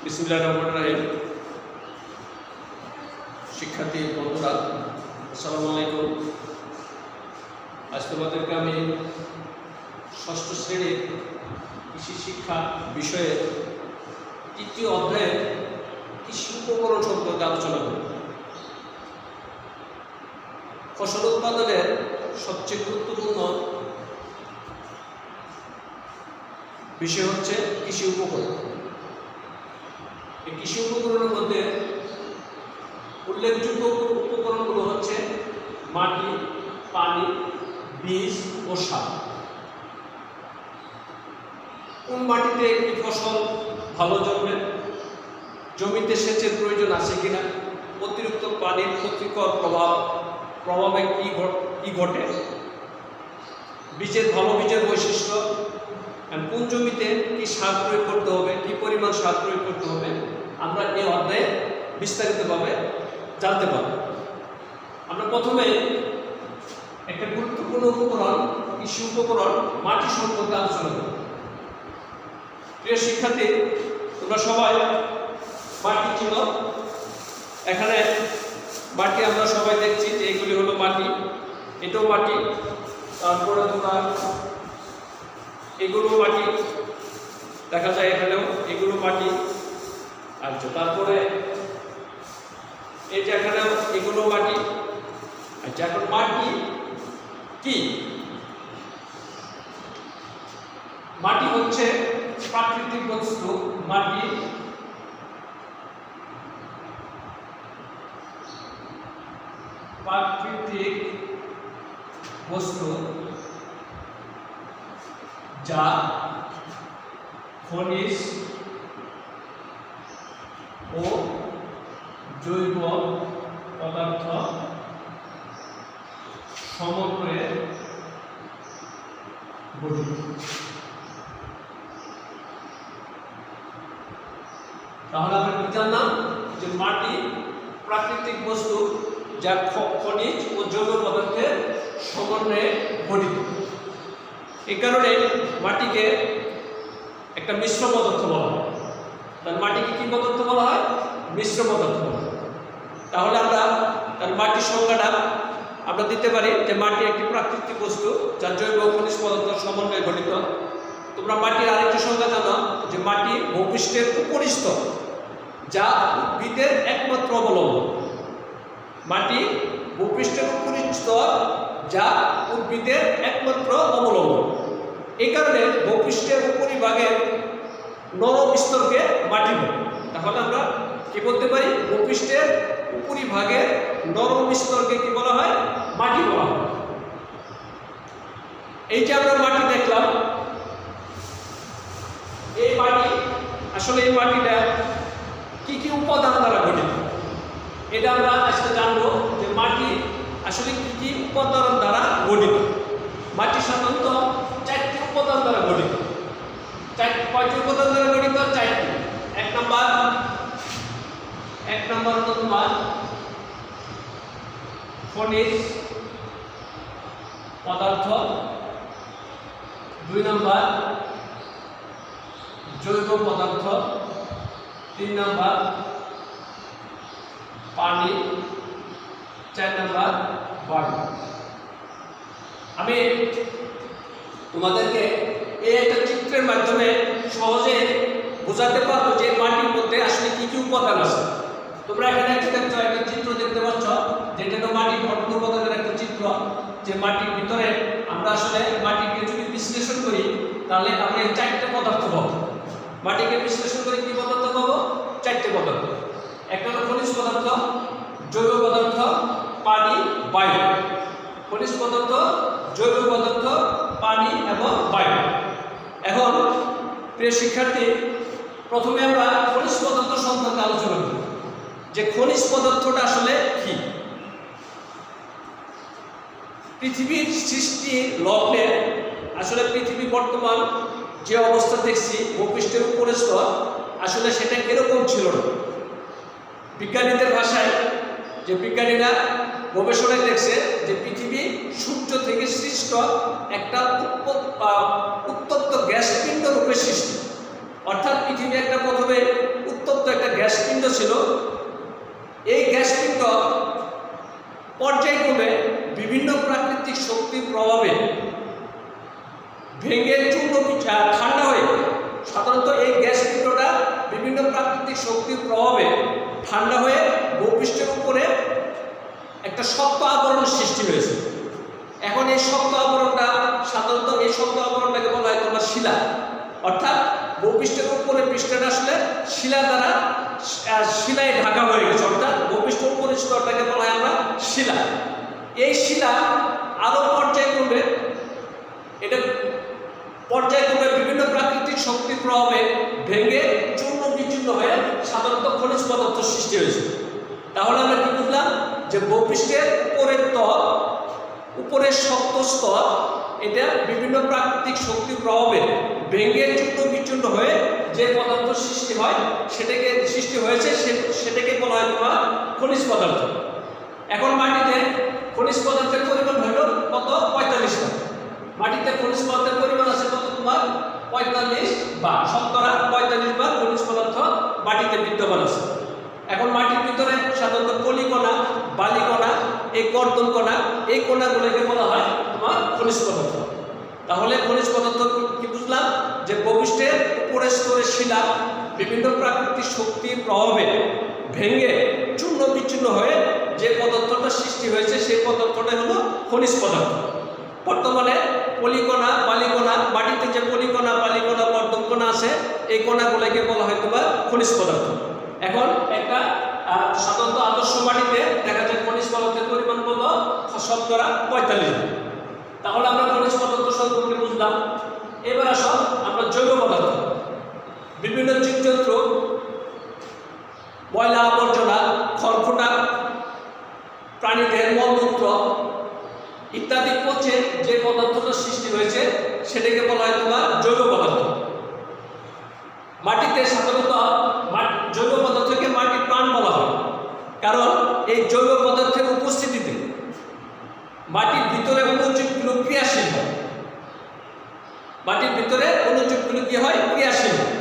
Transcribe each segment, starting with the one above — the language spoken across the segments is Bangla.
বিসমিল্লাহির রহমানির রহিম। শিক্ষার্থী বন্ধুরা, আসসালামু আলাইকুম। আজ তোমাদেরকে আমি ষষ্ঠ শ্রেণীর কৃষি শিক্ষা বিষয়ে তৃতীয় অধ্যায়ের কৃষি উপকরণ সম্পর্কে আলোচনা করব। ফসল উৎপাদনের সবচেয়ে গুরুত্বপূর্ণ বিষয় হচ্ছে কৃষি উপকরণ। এই কৃষি উপকরণের মধ্যে উল্লেখযোগ্য উপকরণগুলো হচ্ছে মাটি, পানি, বীজ ও সার। কোন মাটিতে একটি ফসল ভালো জন্মে, জমিতে সেচের প্রয়োজন আছে কিনা, অতিরিক্ত পানির ক্ষতিকর প্রভাবে কি ঘটে, ভালো বীজের বৈশিষ্ট্য, কোন জমিতে কি সার প্রয়োগ করতে হবে, কি পরিমাণ সার প্রয়োগ করতে হবে, আমরা এই অধ্যায়ে বিস্তারিতভাবে জানতে পারব। আমরা প্রথমে একটা গুরুত্বপূর্ণ উপকরণ, কৃষি উপকরণ মাটি সম্পর্কে আলোচনা করব। প্রিয় শিক্ষার্থী, তোমরা সবাই মাটি চিনো। এখানে মাটি আমরা সবাই দেখছি যে এগুলি হলো মাটি, এটাও মাটি, তারপরে তোমরা এগুলো মাটি দেখা যায়, এখানেও এগুলো মাটি। আচ্ছা, তারপরে এই যে এখানেও এগুলো মাটি। আচ্ছা, এখন মাটি কি? মাটি হচ্ছে প্রাকৃতিক বস্তু। মাটি প্রাকৃতিক বস্তু যা খনিজ ও জৈব পদার্থ সমন্বয়ে গঠিত। তাহলে আমরা কি জানলাম যে মাটি প্রাকৃতিক বস্তু যা খনিজ ও জৈব পদার্থের সমন্বয়ে গঠিত। এই কারণে মাটিকে একটা মিশ্র পদার্থ বলা হয়। তার মাটিকে কি পদার্থ বলা হয়? মিশ্র পদার্থ বলা হয়। তাহলে আমরা তার মাটির সংজ্ঞাটা আমরা দিতে পারি যে মাটি একটি প্রাকৃতিক বস্তু যা জৈব ও খনিজ পদার্থের সমন্বয়ে গঠিত। তোমরা মাটির আরেকটি সংজ্ঞা জানো যে মাটি ভূপৃষ্ঠের উপরিস্তর যা উদ্ভিদের একমাত্র অবলম্বন। মাটি ভূপৃষ্ঠের উপরিস্তর যা উদ্ভিদের একমাত্র অবলম্বন। এই কারণে ভূপৃষ্ঠের উপরিভাগের নরম স্তরকে মাটি বলে। তাহলে আমরা কি বলতে পারি? ভূপৃষ্ঠের উপরিভাগের নরম স্তরকে কি বলা হয়? মাটি বলা হয়। এই যে আমরা মাটি দেখলাম, এই মাটি আসলে এই মাটিটা কি কি উপাদান দ্বারা গঠিত, এটা আমরা আজকে জানবো যে মাটি আসলে কি কি উপাদান দ্বারা গঠিত। মাটি সাধারণত চারটি উপাদান দ্বারা গঠিত। কয়টি উপাদান দ্বারা গঠিত? চারটি। এক নম্বর হলো তোমার খনিজ পদার্থ, 2 নম্বর জৈব পদার্থ, 3 নম্বর পানি, 4 নম্বর বায়ু। আমি তোমাদেরকে এই একটা চিত্রের মাধ্যমে সহজে বোঝাতে পারবো যে মাটির মধ্যে আসলে কি কি উপাদান আছে। তোমরা এখানে একটা চিত্র দেখতে পাচ্ছ, যেটা মাটির গঠন উপাদানের একটা চিত্র। যে মাটির ভিতরে আমরা আসলে মাটিকে যদি বিশ্লেষণ করি তাহলে আমরা এই 4টে পদার্থ পাবো। মাটিকে বিশ্লেষণ করে কি পদার্থ পাবো? 4টে পদার্থ। একটা হলো খনিজ পদার্থ, জৈব পদার্থ, পানি, বায়ু। খনিজ পদার্থ, জৈব পদার্থ, পানি এবং বায়ু। এখন প্রিয় শিক্ষার্থী, প্রথমে আমরা খনিজ পদার্থ সম্পর্কে আলোচনা করব যে খনিজ পদার্থটা আসলে কি। পৃথিবীর সৃষ্টি লগ্নে আসলে পৃথিবী বর্তমান যে অবস্থা দেখছি, ভূপৃষ্ঠের উপরের স্তর, আসলে সেটা এরকম ছিল না। বিজ্ঞানীদের ভাষায়, যে বিজ্ঞানীরা গবেষণায় দেখছে যে পৃথিবী সূর্য থেকে সৃষ্ট একটা উত্তপ্ত গ্যাস পিণ্ড রূপে সৃষ্টি। অর্থাৎ পৃথিবী একটা প্রথমে উত্তপ্ত গ্যাসপিণ্ড ছিল, এই গ্যাসপিণ্ড পর্যায়ক্রমে বিভিন্ন প্রাকৃতিক শক্তির প্রভাবে ভেঙে চূর্ণ ঠান্ডা হয়ে, সাধারণত এই গ্যাসপিণ্ডটা বিভিন্ন প্রাকৃতিক শক্তির প্রভাবে ঠান্ডা হয়ে ভূপৃষ্ঠের উপরে একটা শক্ত আবরণ সৃষ্টি হয়েছে। এখন এই শক্ত আবরণটা সাধারণত এই শক্ত আবরণটাকে বলা হয় তোমার শিলা, অর্থাৎ ভূপৃষ্ঠের উপরে পৃষ্ঠটা আসলে শিলা দ্বারা শিলায় ঢাকা হয়ে গেছে, অর্থাৎ ভূপৃষ্ঠের উপরের স্তরটাকে বলা হয় আমরা শিলা। এই শিলা আরো পর্যায়ক্রমে বিভিন্ন প্রাকৃতিক শক্তির প্রভাবে ভেঙে চূর্ণ বিচূর্ণ হয়ে সাধারণত খনিজ পদার্থ সৃষ্টি হয়েছে। তাহলে আমরা কি বুঝলাম যে ভূপৃষ্ঠের উপরের শক্ত স্তর এটা বিভিন্ন প্রাকৃতিক শক্তির প্রভাবে ভেঙে চূর্ণ বিচূর্ণ হয়ে যে পদার্থ সৃষ্টি হয় সেটাকে বলা হয় তোমার খনিজ পদার্থ। এখন মাটিতে খনিজ পদার্থের পরিমাণ হলো কত? 45 ভাগ। মাটিতে খনিজ পদার্থের পরিমাণ আছে কত? তোমার 45 ভাগ, শতকরা 45 ভাগ খনিজ পদার্থ মাটিতে বিদ্যমান আছে। এখন মাটির ভিতরে সাধারণত পলিকণা, বালিকণা, এই কর্দম কণা, এই কণাগুলোকে বলা হয় তোমার খনিজ পদার্থ। তাহলে খনিজ পদার্থ কি বুঝলাম? যে ভূপৃষ্ঠের উপরের স্তরের শিলা বিভিন্ন প্রাকৃতিক শক্তির প্রভাবে ভেঙে চূর্ণ বিচূর্ণ হয়ে যে পদার্থটা সৃষ্টি হয়েছে সেই পদার্থটা হলো খনিজ পদার্থ। বর্তমানে পলিকণা, বালিকণা, মাটিতে যে পলিকণা, বালিকণা, কর্দম কণা আছে এই কণাগুলোকে বলা হয় তোমার খনিজ পদার্থ। এখন একটা সাধারণত আদর্শ মাটিতে দেখা যায় খনিজ পদার্থের পরিমাণ কত? শতকরা 45। তাহলে আমরা খনিজ পদার্থ সম্পর্কে বুঝলাম। এবার আসো আমরা জৈব পদার্থ। বিভিন্ন জীবজন্তু, ময়লা আবর্জনা, খড়কুটা, প্রাণীদের মলমূত্র ইত্যাদি পচে যে পদার্থটা সৃষ্টি হয়েছে সেটাকে বলা হয় তোমার জৈব পদার্থ। মাটিতে সাধারণত জৈব পদার্থকে মাটির প্রাণ বলা হয়, কারণ এই জৈব পদার্থের উপস্থিতিতে মাটির ভিতরে অণুজীবগুলো ক্রিয়াশীল হয়। মাটির ভিতরে অণুজীবগুলো কি হয়? ক্রিয়াশীল হয়,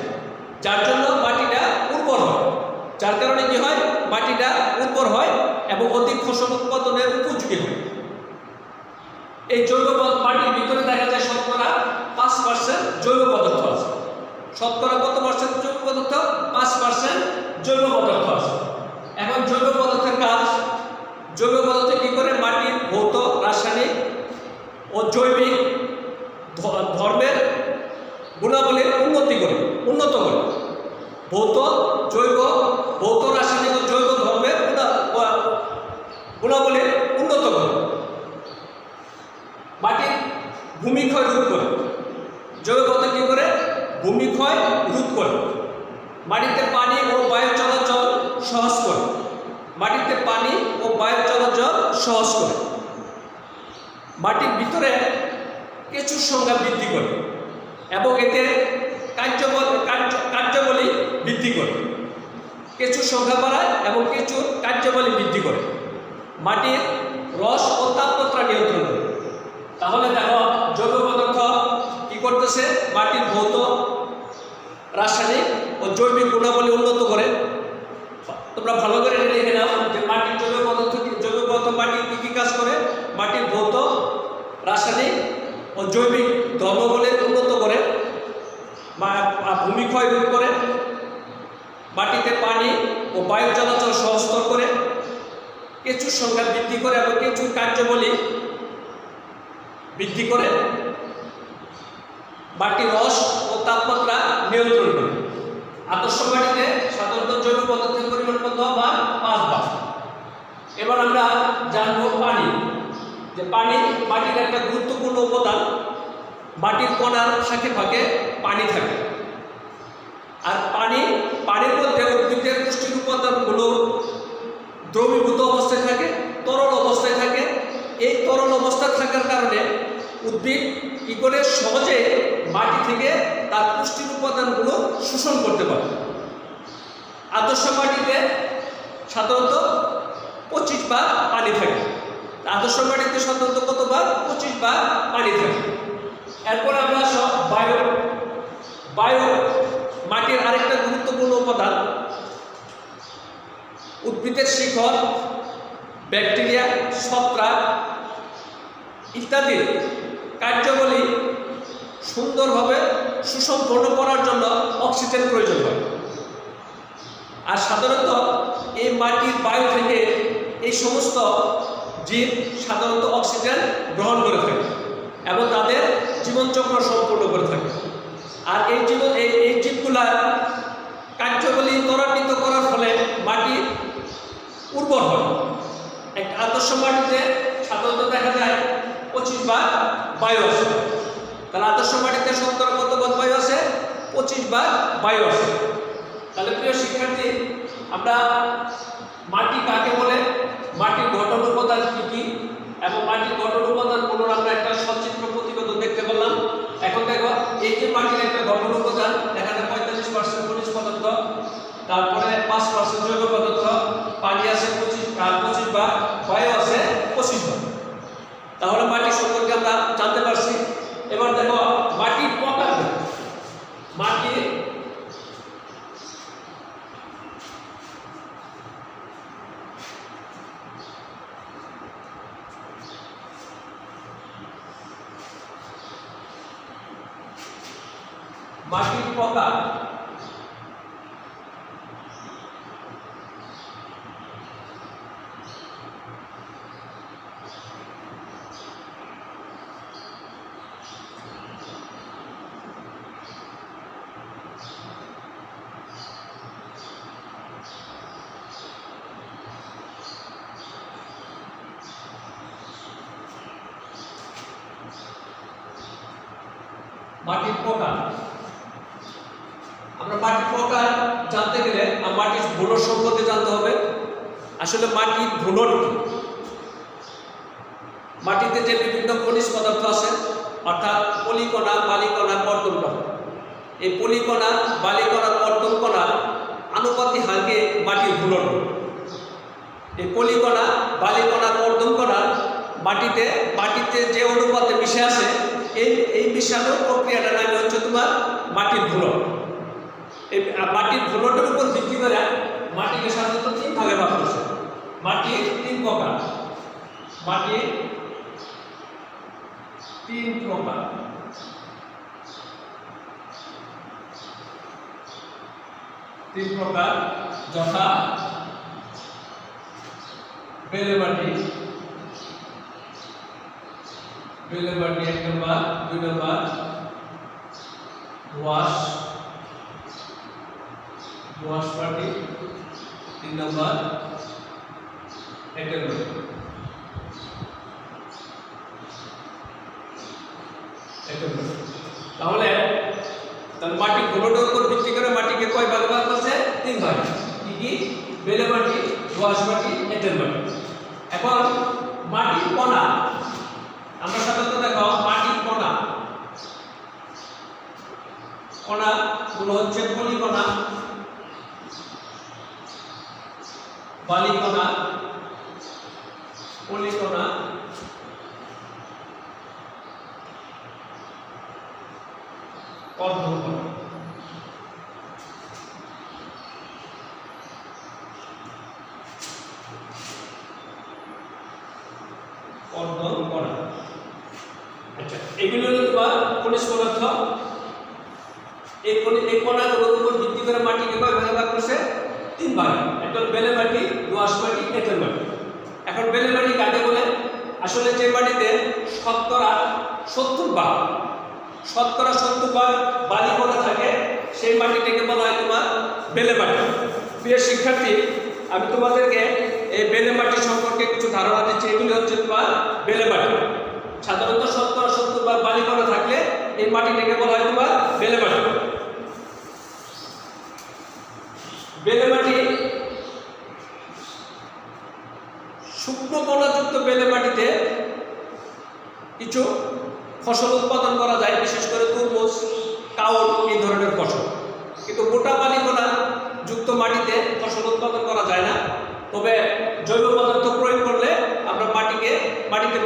যার জন্য মাটিটা উর্বর হয়। যার কারণে কি হয়? মাটিটা উর্বর হয় এবং অধিক ফসল উৎপাদনের উপযোগী হয়। এই জৈব মাটির ভিতরে দেখা যায় শতকরা 5% জৈব পদার্থ আছে। শতকরা কত পার্সেন্ট জৈব পদার্থ? 5% জৈব পদার্থ আছে। এখন জৈব পদার্থের কাজ, জৈব পদার্থ কি করে? মাটির ভৌত, রাসায়নিক ও জৈবিক ধর্মের গুণাবলীর উন্নত করে। ভৌত, রাসায়নিক ও জৈব ধর্মের গুণাবলীর উন্নত করে। মাটির ভূমিক্ষয় রোধ করে। জৈব পদার্থ কি করে? ভূমিক্ষয় রোধ করে। মাটিতে পানি ও বায়ু চলাচল সহজ করে। মাটিতে পানি ও বায়ু চলাচল সহজ করে। মাটির ভিতরে কেঁচুর সংখ্যা বৃদ্ধি করে এবং এতে কার্যবলী বৃদ্ধি করে। কেঁচুর সংখ্যা বাড়ায় এবং কেঁচুর কার্যবলী বৃদ্ধি করে। মাটির রস ও তাপমাত্রা নিয়ন্ত্রণ করে। তাহলে দেখো জৈব পদার্থ কি করতেছে? মাটির ভৌত, রাসায়নিক ও জৈবিক গুণাবলী উন্নত করে। তোমরা ভালো করে লিখে নাও যে মাটির জৈব পদার্থ মাটির কি কাজ করে? মাটির ভৌত, রাসায়নিক ও জৈবিক ধর্মবলী উন্নত করে, ভূমিক্ষয় রোধ করে, মাটিতে পানি ও বায়ু চলাচল সহজতর করে, কেঁচুর সংখ্যা বৃদ্ধি করে এবং কেঁচুর কার্যবলী বৃদ্ধি করে, মাটির রস ও তাপমাত্রা নিয়ন্ত্রণ করে। আদর্শ মাটিতে সাধারণত জৈব পদার্থের পরিমাণ কত? 5 ভাগ। এবার আমরা জানবো পানি। যে পানি মাটির একটা গুরুত্বপূর্ণ উপাদান। মাটির কণার ফাঁকে ফাঁকে পানি থাকে। আর পানির মধ্যে উদ্ভিদের পুষ্টির উপাদানগুলো দ্রবীভূত অবস্থায় থাকে, তরল অবস্থায় থাকে। এই তরল অবস্থায় থাকার কারণে উদ্ভিদ কি করে? সহজে মাটি থেকে তার পুষ্টির উপাদানগুলো শোষণ করতে পারে। আদর্শ মাটিতে সাধারণত 25 ভাগ পানি থাকে। আদর্শ মাটিতে সাধারণত কত ভাগ? 25 ভাগ পানি থাকে। এরপর আমরা বায়ু। মাটির আরেকটা গুরুত্বপূর্ণ উপাদান। উদ্ভিদের শিকড়, ব্যাকটেরিয়া, ছত্রাক ইত্যাদি কার্যাবলী সুন্দরভাবে সুসম্পন্ন করার জন্য অক্সিজেন প্রয়োজন হয়। আর সাধারণত এই মাটির বায়ু থেকে এই সমস্ত জীব সাধারণত অক্সিজেন গ্রহণ করে থাকে এবং তাদের জীবনচক্র সম্পূর্ণ করে থাকে। আর এই জীবগুলার কার্যাবলী ত্বরান্বিত করার ফলে মাটি উর্বর হয়। একটা আদর্শ মাটিতে সাধারণত দেখা যায় 25 ভাগ বায়ু আছে। তাহলে আদর্শ মাটিতে 70 কত ভাগ বায়ু আছে? 25 ভাগ বায়ু আছে। তাহলে প্রিয় শিক্ষার্থী, আমরা মাটি কাকে বলে, মাটির গঠন উপাদান কি কি এবং মাটির গঠন উপাদানগুলোর আমরা একটা সচিত্র প্রতিবেদন দেখতে পেলাম। এখন দেখো, এই যে মাটির একটা গঠন উপাদান, এখানে 45% খনিজ পদার্থ, তারপরে 5% জৈব পদার্থ, পানি আছে 25 ভাগ, বায়ু আছে 25 ভাগ। তাহলে মাটি সম্পর্কে আমরা জানতে পারছি। এবার দেখো মাটির প্রকার। মাটির প্রকার। মাটির প্রকার। আমরা মাটির প্রকার জানতে গেলে মাটির ভূলট সম্পর্কে জানতে হবে। আসলে মাটির ভূলট কি? মাটিতে যে বিভিন্ন খনিজ পদার্থ আছে, অর্থাৎ পলিকণা, বালিকণা, কর্দম কণা, এই পলিকণা, বালিকণা, কর্দম কণা আনুপাতিক হারে মাটির ভূলট। এই পলিকণা, বালিকণা, কর্দম কণা মাটিতে যে অনুপাতে মিশে আছে, এই মিশানোর প্রক্রিয়াটার নাম হচ্ছে তোমার মাটির ভূলট। এই মাটির ভূলটের উপর ভিত্তি করে মাটিকে সাধারণত 3 ভাগে ভাগ করছে। মাটির 3 প্রকার। মাটির 3 প্রকার। যথা বেলে মাটি, 1 নম্বর, 2 নম্বর দোআঁশ মাটি, 3 নম্বর এঁটেল মাটি। তাহলে মাটি ভূলটের উপর ভিত্তি করে মাটিকে কয় ভাগে ভাগ করছে? 3 ভাগে। কি কি? বেলে মাটি, দোআঁশ মাটি, এঁটেল মাটি। এখন মাটির কণা, আমরা সাধারণত দেখো মাটির কণাগুলো হচ্ছে পলিকণা, বালিকণা, পলিকণা, কর্দম কণা। আচ্ছা, এগুলো হলো তোমার খনিজ পদার্থ। এই কণাগুলোর উপর ভিত্তি করে মাটিকে কয় ভাগে ভাগ করছে? 3 ভাগে। একটা বেলে মাটি, দোআঁশ মাটি, এঁটেল মাটি। এখন বেলে মাটি কাকে বলে? আসলে যে মাটিতে শতকরা 70 ভাগ বালিকণা থাকে, সেই মাটিটাকে বলা হয় তোমার বেলে মাটি। প্রিয় শিক্ষার্থী, আমি তোমাদেরকে এই বেলে মাটি সম্পর্কে কিছু ধারণা দিচ্ছি। এগুলি হচ্ছে তোমার বেলে মাটি। সাধারণত 70 ভাগ বালিকণা থাকলে এই মাটিটাকে বলা হয় তোমার বেলে মাটি। বেলে মাটি, শুকনো কণাযুক্ত বেলে মাটিতে কিছু ফসল উৎপাদন করা যায়, বিশেষ করে তরমুজ, কাউল, এই ধরনের ফসল। কিন্তু মোটা বালিকণা যুক্ত মাটিতে ফসল উৎপাদন করা যায় না। তবে জৈব পদার্থ প্রয়োগ করলে আমরা মাটিতে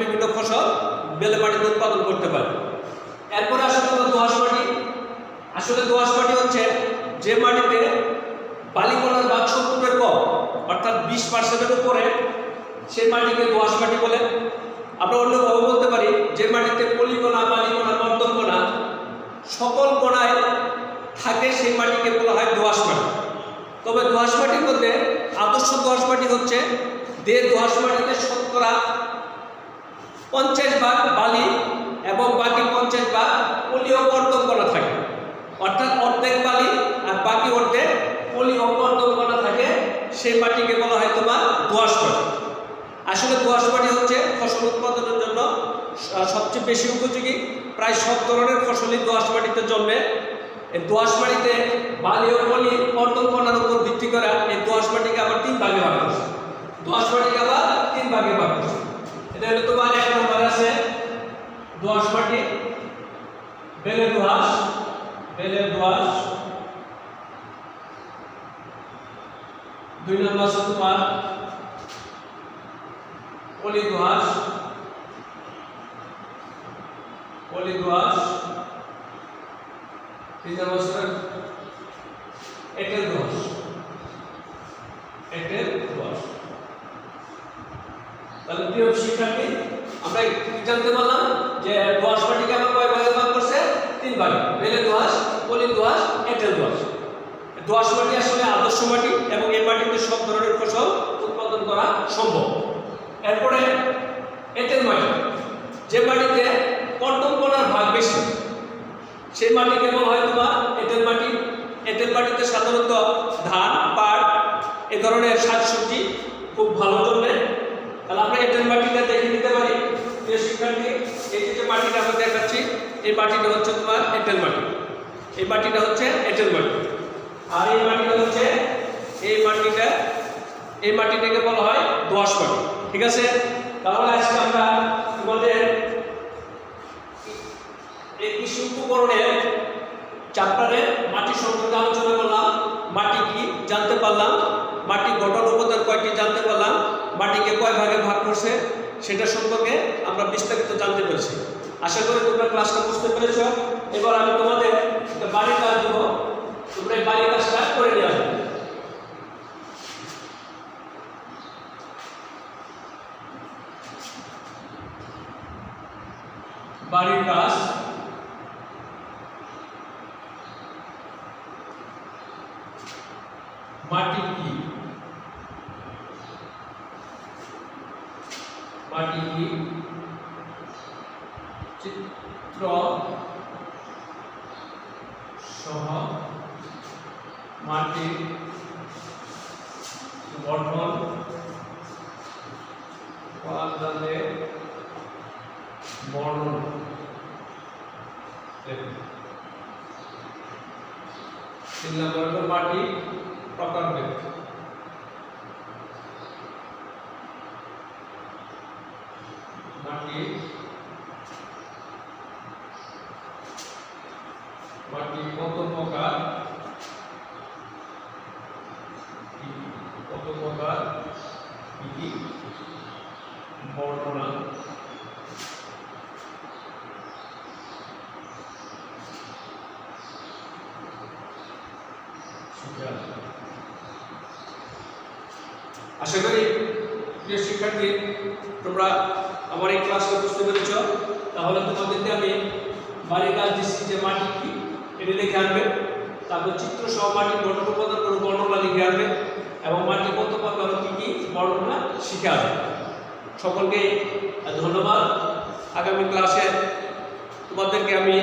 বিভিন্ন ফসল বেলে মাটিতে উৎপাদন করতে পারি। এরপরে আসলে দোআঁশ মাটি। আসলে দোআঁশ মাটি হচ্ছে যে মাটিতে বালিকণার ভাগ 70-এর কম, অর্থাৎ 20%-এর উপরে সেই মাটিকে দোআঁশ মাটি বলে। আমরা অন্যভাবে বলতে পারি যে মাটিতে পলিকণা, বালিকণা, কর্দমকণা সকল কণায় থাকে সেই মাটিকে বলা হয় দোআঁশ মাটি। তবে দোআঁশ মাটির মধ্যে আদর্শ দোআঁশ মাটি হচ্ছে যে দোআঁশ মাটিতে শতকরা 50 ভাগ বালি এবং বাকি 50 ভাগ পলি ও কর্দমকণা থাকে, অর্থাৎ অর্ধেক বালি আর বাকি অর্ধেক পলি ও কর্দমকণা থাকে, সেই মাটিকে বলা হয় তোমার দোআঁশ মাটি। আসলে দোআঁশ মাটি হচ্ছে ফসল উৎপাদনের জন্য সবচেয়ে বেশি উপযোগী। প্রায় সব ধরনের ফসলই দোআঁশ মাটিতে জন্মে। এই দোআঁশ মাটিতে বালি ও পলি কর্দমকণার উপর ভিত্তি করে এই দোআঁশ মাটিকে আবার 3 ভাগে ভাগ করছে। দোআঁশ মাটিকে আবার 3 ভাগে ভাগ করছে। এটা হলো তোমার 1 নম্বরে আছে দোআঁশ মাটি, বেলে দোআঁশ, বেলে দোআঁশ। 2 নম্বর আছে তোমার পলি দোআঁশ, পলি দোআঁশ। 3 নম্বর আছে এঁটেল দোআঁশ, এঁটেল দোআঁশ। তাহলে প্রিয় শিক্ষার্থী, আমরা জানতে পারলাম যে দোআঁশ মাটিকে আমরা কয় ভাগে ভাগ করছে? 3 ভাগে। বেলে দোআঁশ, পলি দোআঁশ, এঁটেল দোআঁশ। দোআঁশ মাটি আসলে আদর্শ মাটি এবং এই মাটিতে সব ধরনের ফসল উৎপাদন করা সম্ভব। এরপরে এঁটেল মাটি, যে মাটিতে কর্দমকণার ভাগ বেশি, সেই মাটিকে বলা হয় তোমার এঁটেল মাটি। এঁটেল মাটিতে সাধারণত ধান, পাট এ ধরনের শাকসবজি খুব ভালো জন্মে। তাহলে আমরা এঁটেল মাটিটা দেখে নিতে পারি। প্রিয় শিক্ষার্থী, এই যে মাটিটা আমরা দেখাচ্ছি, এই মাটিটা হচ্ছে তোমার এঁটেল মাটি। এই মাটিটা হচ্ছে এঁটেল মাটি। আর এই মাটিটা হচ্ছে এই মাটিটাকে বলা হয় দোআঁশ মাটি। ঠিক আছে? তাহলে আজকে আমরা তোমাদের এই কৃষি উপকরণের চ্যাপ্টারে মাটি সম্পর্কে আলোচনা করলাম। মাটি কি জানতে পারলাম, মাটি গঠন উপাদান কয়টি জানতে পারলাম, মাটিকে কয় ভাগে ভাগ করছে সেটা সম্পর্কে আমরা বিস্তারিত জানতে পেরেছি। আশা করি তোমরা ক্লাসটা বুঝতে পেরেছ। এবার আমি তোমাদের একটা বাড়ির কাজ দেব, তোমরা এই বাড়ির কাজটা করে নিয়ে আসবে। বাড়ির কাজ, মাটি কি, মাটি কি, চিত্র সহ মাটির গঠন উপাদানের বর্ণনা। 3 নম্বর হলো মাটি প্রকারভেদ। মাটি কত প্রকার, কত প্রকার কি বর্ণনা। আশা করি প্রিয় শিক্ষার্থী তোমরা আমার এই ক্লাসটা বুঝতে পেরেছ। তাহলে তোমাদেরকে আমি বাড়ির কাজ দিচ্ছি যে মাটি কি এটা লিখে আনবে, তারপর চিত্র সহ মাটির গঠন উপাদান বর্ণনা লিখে আনবে এবং মাটি কত প্রকার কি কি বর্ণনা শিখে আসবে। সকলকে ধন্যবাদ। আগামী ক্লাসে তোমাদেরকে আমি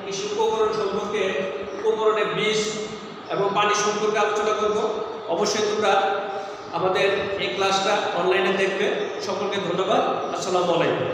কৃষি উপকরণ সম্পর্কে, উপকরণের বীজ এবং পানি সম্পর্কে আলোচনা করব। অবশ্যই তোমরা আমাদের এই ক্লাসটা অনলাইনে দেখবে। সকলকে ধন্যবাদ। আসসালামু আলাইকুম।